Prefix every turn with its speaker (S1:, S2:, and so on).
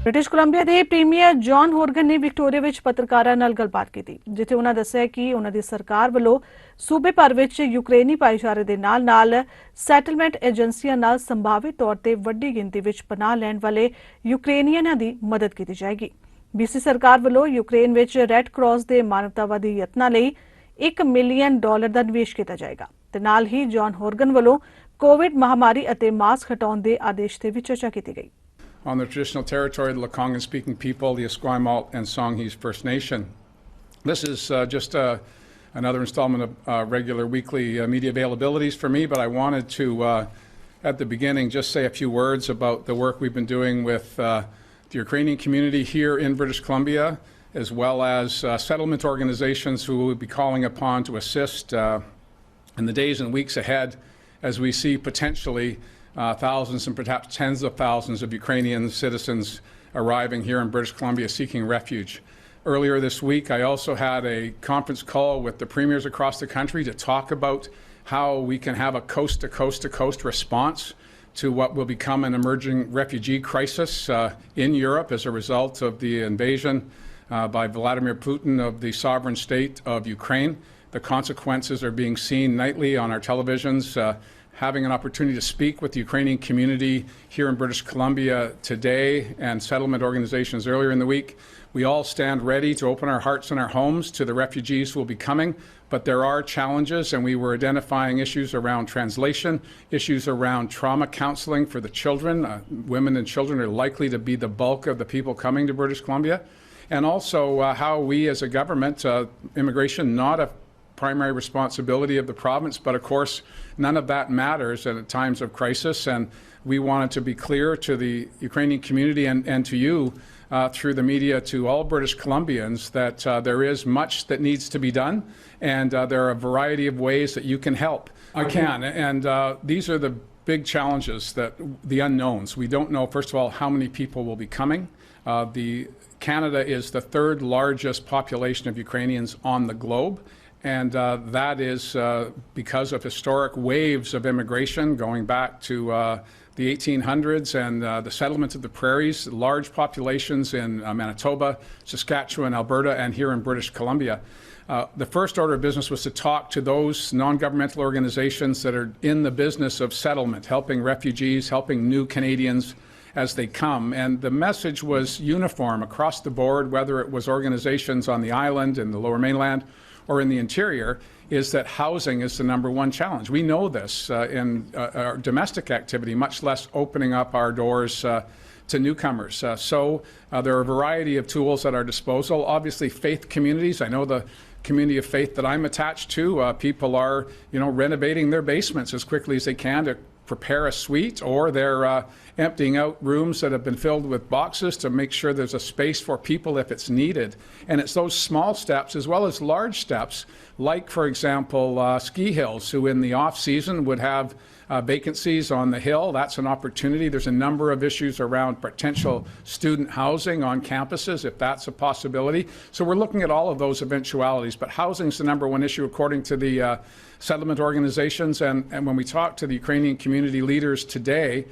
S1: British Columbia के premiere John हॉर्गन ने Victoria विच पत्रकारां नाल गलबात की, जिथे उन्होंने दस्सिया कि उन्हां दी सरकार वल्लों सूबे भर विच यूक्रेनी भाईचारे दे नाल सैटलमेंट एजेंसियां नाल संभावित तौर ते वड्डी गिनती विच पनाह लैण वाले यूक्रेनियनां दी मदद की जाएगी। बीसी सरकार वल्लों यूक्रेन विच रैड क्रॉस दे मानवतावादी यत्नां लई $1 मिलियन दा निवेश किया जाएगा ते नाल ही जॉन हॉर्गन वल्लों कोविड महामारी अते मास्क हटाउण दे आदेश ते भी चर्चा की गई।
S2: On the traditional territory of the Lekwungen-speaking people, the Esquimalt and Songhees First Nation. This is just another installment of regular weekly media availabilities for me, but I wanted to, at the beginning, just say a few words about the work we've been doing with the Ukrainian community here in British Columbia, as well as settlement organizations who will be calling upon to assist in the days and weeks ahead as we see potentially thousands and perhaps tens of thousands of Ukrainian citizens arriving here in British Columbia seeking refuge. Earlier this week, I also had a conference call with the premiers across the country to talk about how we can have a coast-to-coast-to-coast response to what will become an emerging refugee crisis in Europe as a result of the invasion by Vladimir Putin of the sovereign state of Ukraine. The consequences are being seen nightly on our televisions. Having an opportunity to speak with the Ukrainian community here in British Columbia today and settlement organizations earlier in the week, we all stand ready to open our hearts and our homes to the refugees who will be coming, but there are challenges, and we were identifying issues around translation, issues around trauma counseling for the children. Women and children are likely to be the bulk of the people coming to British Columbia, and also how we as a government, immigration not a primary responsibility of the province, but of course none of that matters at times of crisis, and we wanted to be clear to the Ukrainian community and to you through the media, to all British Columbians, that there is much that needs to be done, and there are a variety of ways that you can help. I can, and these are the big challenges, that the unknowns. We don't know, first of all, how many people will be coming. Canada is the third largest population of Ukrainians on the globe. And that is because of historic waves of immigration going back to the 1800s and the settlements of the prairies, large populations in Manitoba, Saskatchewan, Alberta, and here in British Columbia. The first order of business was to talk to those non-governmental organizations that are in the business of settlement, helping refugees, helping new Canadians as they come. And the message was uniform across the board, whether it was organizations on the island, in the Lower Mainland, or in the interior, is that housing is the #1 challenge. We know this in our domestic activity, much less opening up our doors to newcomers. So there are a variety of tools at our disposal. Obviously, faith communities. I know the community of faith that I'm attached to, people are, renovating their basements as quickly as they can to prepare a suite, or they're emptying out rooms that have been filled with boxes to make sure there's a space for people if it's needed. And it's those small steps as well as large steps, like, for example, ski hills, who in the off-season would have vacancies on the hill. That's an opportunity. There's a number of issues around potential student housing on campuses, if that's a possibility. So we're looking at all of those eventualities, but housing is the #1 issue according to the settlement organizations. And when we talk to the Ukrainian community leaders today,